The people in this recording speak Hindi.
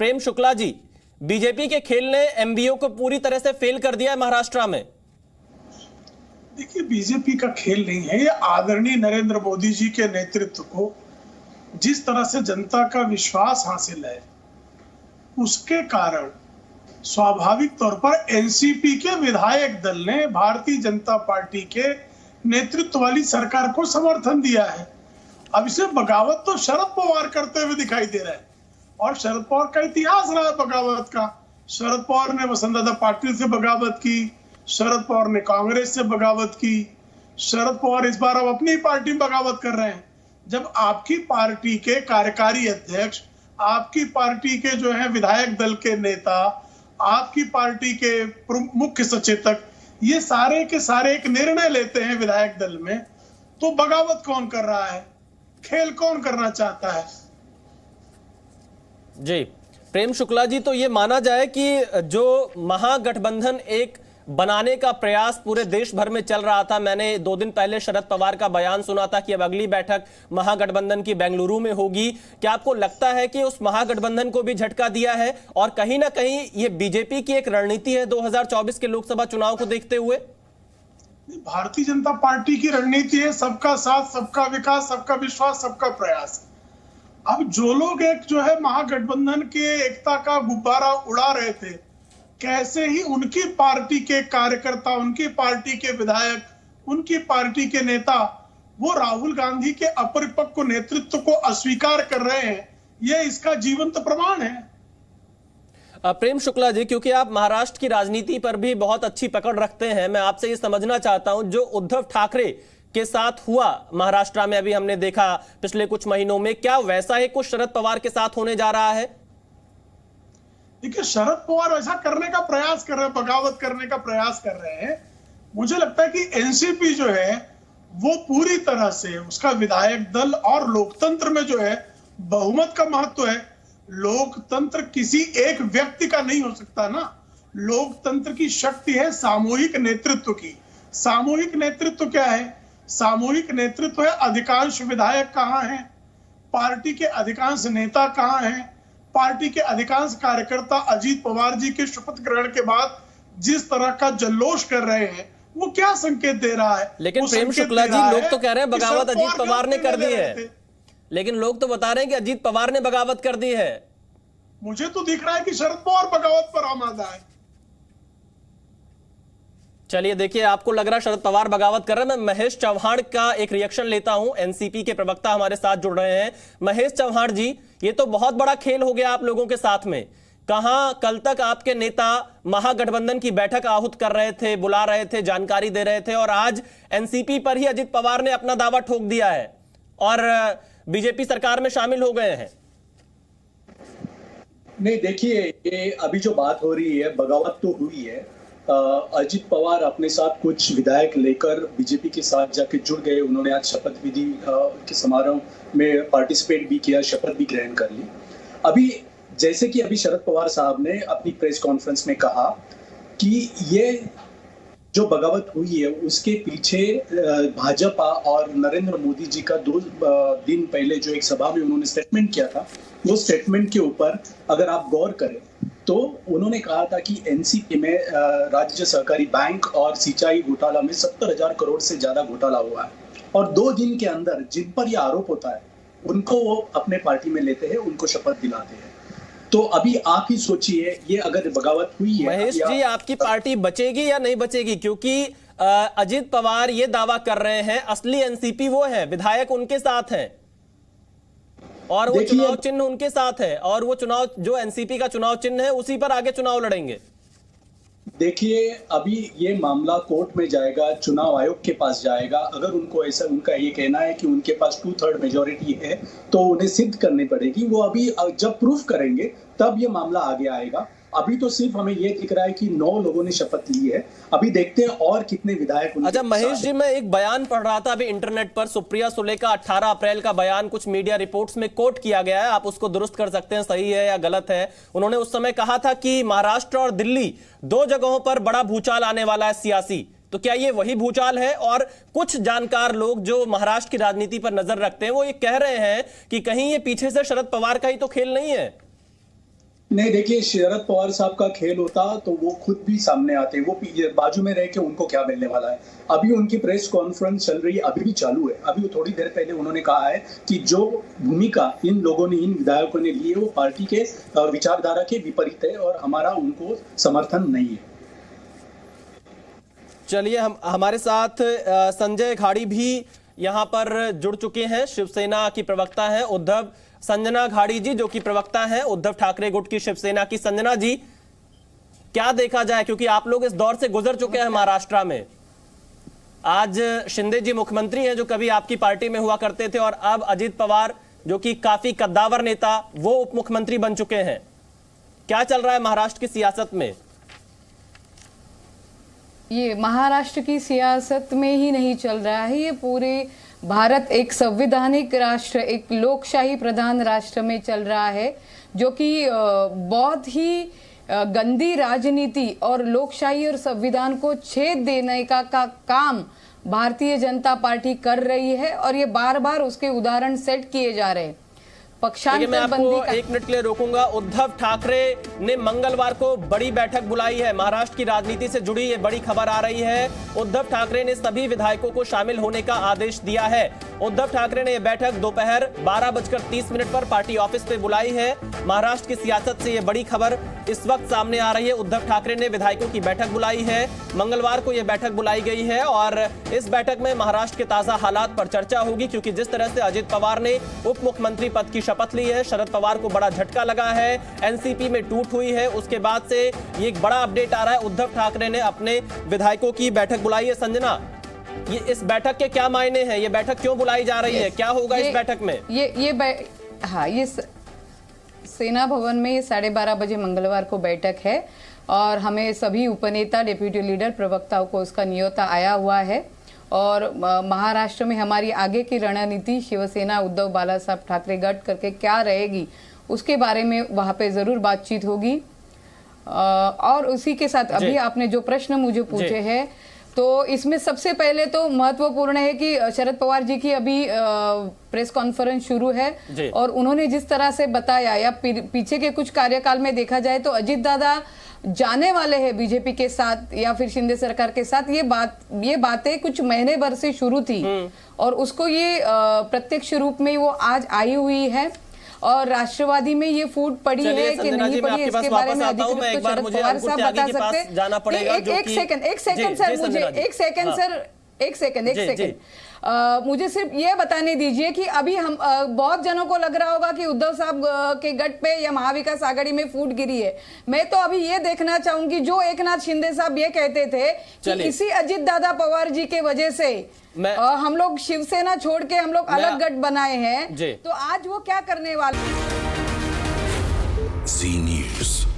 प्रेम शुक्ला जी, बीजेपी के खेल ने एमबीओ को पूरी तरह से फेल कर दिया है महाराष्ट्र में। देखिए, बीजेपी का खेल नहीं है, ये आदरणीय नरेंद्र मोदी जी के नेतृत्व को जिस तरह से जनता का विश्वास हासिल है, उसके कारण स्वाभाविक तौर पर एनसीपी के विधायक दल ने भारतीय जनता पार्टी के नेतृत्व वाली सरकार को समर्थन दिया है। अब इसे बगावत तो शरद पवार करते हुए दिखाई दे रहा है, और शरद पवार का इतिहास रहा है बगावत का। शरद पवार ने वसुंधरा पाटिल से बगावत की, शरद पवार ने कांग्रेस से बगावत की, शरद पवार इस बार अब अपनी पार्टी में बगावत कर रहे हैं। जब आपकी पार्टी के कार्यकारी अध्यक्ष, आपकी पार्टी के जो है विधायक दल के नेता, आपकी पार्टी के मुख्य सचेतक, ये सारे के सारे एक निर्णय लेते हैं विधायक दल में, तो बगावत कौन कर रहा है? खेल कौन करना चाहता है? जी प्रेम शुक्ला जी, तो ये माना जाए कि जो महागठबंधन एक बनाने का प्रयास पूरे देश भर में चल रहा था, मैंने 2 दिन पहले शरद पवार का बयान सुना था कि अब अगली बैठक महागठबंधन की बेंगलुरु में होगी। क्या आपको लगता है कि उस महागठबंधन को भी झटका दिया है और कहीं ना कहीं ये बीजेपी की एक रणनीति है 2024 के लोकसभा चुनाव को देखते हुए? भारतीय जनता पार्टी की रणनीति है सबका साथ, सबका विकास, सबका विश्वास, सबका प्रयास। अब जो लोग एक जो है महागठबंधन के एकता का गुब्बारा उड़ा रहे थे, कैसे ही उनकी पार्टी के कार्यकर्ता, उनकी पार्टी के विधायक, उनकी पार्टी के नेता वो राहुल गांधी के अपरिपक्व नेतृत्व को अस्वीकार कर रहे हैं, यह इसका जीवंत प्रमाण है। प्रेम शुक्ला जी, क्योंकि आप महाराष्ट्र की राजनीति पर भी बहुत अच्छी पकड़ रखते हैं, मैं आपसे ये समझना चाहता हूं, जो उद्धव ठाकरे के साथ हुआ महाराष्ट्र में, अभी हमने देखा पिछले कुछ महीनों में, क्या वैसा ही कुछ शरद पवार के साथ होने जा रहा है? देखिए, शरद पवार ऐसा करने का प्रयास कर रहे हैं, बगावत करने का प्रयास कर रहे हैं। मुझे लगता है कि एनसीपी जो है वो पूरी तरह से, उसका विधायक दल और लोकतंत्र में जो है बहुमत का महत्व है। लोकतंत्र किसी एक व्यक्ति का नहीं हो सकता ना, लोकतंत्र की शक्ति है सामूहिक नेतृत्व की। सामूहिक नेतृत्व क्या है? सामूहिक नेतृत्व है अधिकांश विधायक कहाँ हैं, पार्टी के अधिकांश नेता कहाँ हैं, पार्टी के अधिकांश कार्यकर्ता अजीत पवार जी के शपथ ग्रहण के बाद जिस तरह का जल्लोष कर रहे हैं, वो क्या संकेत दे रहा है? लेकिन प्रेम शुक्ला जी, लोग तो कह रहे हैं बगावत अजीत पवार ने कर दी है, लेकिन लोग तो बता रहे हैं कि अजीत पवार ने बगावत कर दी है। मुझे तो दिख रहा है कि शरद पवार बगावत पर आमादा है। चलिए देखिए, आपको लग रहा है शरद पवार बगावत कर रहे हैं। मैं महेश चौहान का एक रिएक्शन लेता हूं, एनसीपी के प्रवक्ता हमारे साथ जुड़ रहे हैं। महेश चौहान जी, ये तो बहुत बड़ा खेल हो गया आप लोगों के साथ में। कहां कल तक आपके नेता महागठबंधन की बैठक आहूत कर रहे थे, बुला रहे थे, जानकारी दे रहे थे, और आज एनसीपी पर ही अजीत पवार ने अपना दावा ठोक दिया है और बीजेपी सरकार में शामिल हो गए हैं। नहीं, देखिए, ये अभी जो बात हो रही है, बगावत तो हुई है। अजीत पवार अपने साथ कुछ विधायक लेकर बीजेपी के साथ जाके जुड़ गए। उन्होंने आज शपथ विधि के समारोह में पार्टिसिपेट भी किया, शपथ भी ग्रहण कर ली। अभी जैसे कि अभी शरद पवार साहब ने अपनी प्रेस कॉन्फ्रेंस में कहा कि ये जो बगावत हुई है उसके पीछे भाजपा और नरेंद्र मोदी जी का 2 दिन पहले जो एक सभा में उन्होंने स्टेटमेंट किया था, वो स्टेटमेंट के ऊपर अगर आप गौर करें तो उन्होंने कहा था कि एनसीपी में राज्य सहकारी बैंक और सिंचाई घोटाला में 70,000 करोड़ से ज्यादा घोटाला हुआ है, और 2 दिन के अंदर जिन पर यह आरोप होता है उनको वो अपने पार्टी में लेते हैं, उनको शपथ दिलाते हैं। तो अभी आप ही सोचिए, ये अगर बगावत हुई है। महेश जी, आपकी पार्टी बचेगी या नहीं बचेगी? क्योंकि अजीत पवार ये दावा कर रहे हैं असली एनसीपी वो है, विधायक उनके साथ हैं और वो चुनाव चिन्ह उनके साथ है, और वो चुनाव जो एनसीपी का चुनाव चिन्ह है उसी पर आगे चुनाव लड़ेंगे। देखिए, अभी ये मामला कोर्ट में जाएगा, चुनाव आयोग के पास जाएगा। अगर उनको ऐसा, उनका ये कहना है कि उनके पास 2/3 मेजोरिटी है, तो उन्हें सिद्ध करनी पड़ेगी। वो अभी जब प्रूफ करेंगे तब ये मामला आगे आएगा। अभी तो सिर्फ हमें ये दिख रहा है कि 9 लोगों ने शपथ ली है। अभी देखते हैं और कितने विधायक। अच्छा महेश जी, मैं एक बयान पढ़ रहा था अभी इंटरनेट पर, सुप्रिया सुले का 18 अप्रैल का बयान कुछ मीडिया रिपोर्ट्स में कोट किया गया है, आप उसको दुरुस्त कर सकते हैं, सही है या गलत है। उन्होंने उस समय कहा था कि महाराष्ट्र और दिल्ली 2 जगहों पर बड़ा भूचाल आने वाला है सियासी। तो क्या ये वही भूचाल है? और कुछ जानकार लोग जो महाराष्ट्र की राजनीति पर नजर रखते हैं वो ये कह रहे हैं कि कहीं ये पीछे से शरद पवार का ही तो खेल नहीं है। नहीं, देखिए शरद पवार साहब का खेल होता तो वो खुद भी सामने आते, वो बाजू में रह के उनको क्या मिलने वाला है। अभी उनकी प्रेस कॉन्फ्रेंस चल रही है, अभी भी चालू है। अभी थोड़ी देर पहले उन्होंने कहा है कि जो भूमिका इन लोगों ने, इन विधायकों ने ली है वो पार्टी के विचारधारा के विपरीत है और हमारा उनको समर्थन नहीं है। चलिए, हमारे साथ संजय घाड़ी भी यहां पर जुड़ चुके हैं। शिवसेना की प्रवक्ता है उद्धव संजना घाड़ी जी, जो कि प्रवक्ता है उद्धव ठाकरे गुट की शिवसेना की। संजना जी, क्या देखा जाए, क्योंकि आप लोग इस दौर से गुजर चुके हैं महाराष्ट्र में। आज शिंदे जी मुख्यमंत्री हैं जो कभी आपकी पार्टी में हुआ करते थे, और अब अजित पवार जो कि काफी कद्दावर नेता, वो उप मुख्यमंत्री बन चुके हैं। क्या चल रहा है महाराष्ट्र की सियासत में? ये महाराष्ट्र की सियासत में ही नहीं चल रहा है, ये पूरे भारत एक संवैधानिक राष्ट्र, एक लोकशाही प्रधान राष्ट्र में चल रहा है, जो कि बहुत ही गंदी राजनीति और लोकशाही और संविधान को छेद देने का काम भारतीय जनता पार्टी कर रही है, और ये बार बार उसके उदाहरण सेट किए जा रहे हैं। मैं आपको 1 मिनट के लिए रोकूंगा। उद्धव ठाकरे ने मंगलवार को बड़ी बैठक बुलाई है। महाराष्ट्र की राजनीति से जुड़ी ये बड़ी खबर आ रही है। उद्धव ठाकरे ने सभी विधायकों को शामिल होने का आदेश दिया है। उद्धव ठाकरे ने यह बैठक दोपहर 12:30 पर पार्टी ऑफिस पे बुलाई है। महाराष्ट्र की सियासत से यह बड़ी खबर इस वक्त सामने आ रही है। उद्धव ठाकरे ने विधायकों की बैठक बुलाई है। मंगलवार को यह बैठक बुलाई गई है, और इस बैठक में महाराष्ट्र के ताजा हालात पर चर्चा होगी, क्योंकि जिस तरह से अजित पवार ने उप मुख्यमंत्री पद की शपथ ली है, शरद पवार को बड़ा झटका लगा है, एनसीपी में टूट हुई है, उसके बाद से ये एक बड़ा अपडेट आ रहा है। उद्धव ठाकरे ने अपने विधायकों की बैठक बुलाई है। संजना, ये इस बैठक के क्या मायने हैं? ये बैठक क्यों बुलाई जा रही है? क्या होगा इस बैठक में? ये सेना भवन में 12:30 बजे मंगलवार को बैठक है, और हमें सभी उपनेता, डिप्यूटी लीडर, प्रवक्ताओं को उसका न्योता आया हुआ है। और महाराष्ट्र में हमारी आगे की रणनीति शिवसेना उद्धव बाला साहब ठाकरे गठ करके क्या रहेगी, उसके बारे में वहां पे जरूर बातचीत होगी। और उसी के साथ अभी आपने जो प्रश्न मुझे पूछे हैं, तो इसमें सबसे पहले तो महत्वपूर्ण है कि शरद पवार जी की अभी प्रेस कॉन्फ्रेंस शुरू है, और उन्होंने जिस तरह से बताया, या पीछे के कुछ कार्यकाल में देखा जाए तो अजित दादा जाने वाले हैं बीजेपी के साथ या फिर शिंदे सरकार के साथ, ये बातें कुछ महीने भर से शुरू थी, और उसको ये प्रत्यक्ष रूप में वो आज आई हुई है। और राष्ट्रवादी में ये फूट पड़ी है कि नहीं पड़ी है, इसके बारे में अधिकृत तो शरद पवार साहब बता सकते हैं। एक सेकंड मुझे सिर्फ ये बताने दीजिए कि अभी हम बहुत जनों को लग रहा होगा कि उद्धव साहब के गठ पे या महाविकास आघाड़ी में फूट गिरी है। मैं तो अभी ये देखना चाहूंगी, जो एकनाथ शिंदे साहब ये कहते थे कि इसी अजित दादा पवार जी के वजह से हम लोग शिवसेना छोड़ के हम लोग अलग गठ बनाए हैं, तो आज वो क्या करने वाले। जी न्यूज़।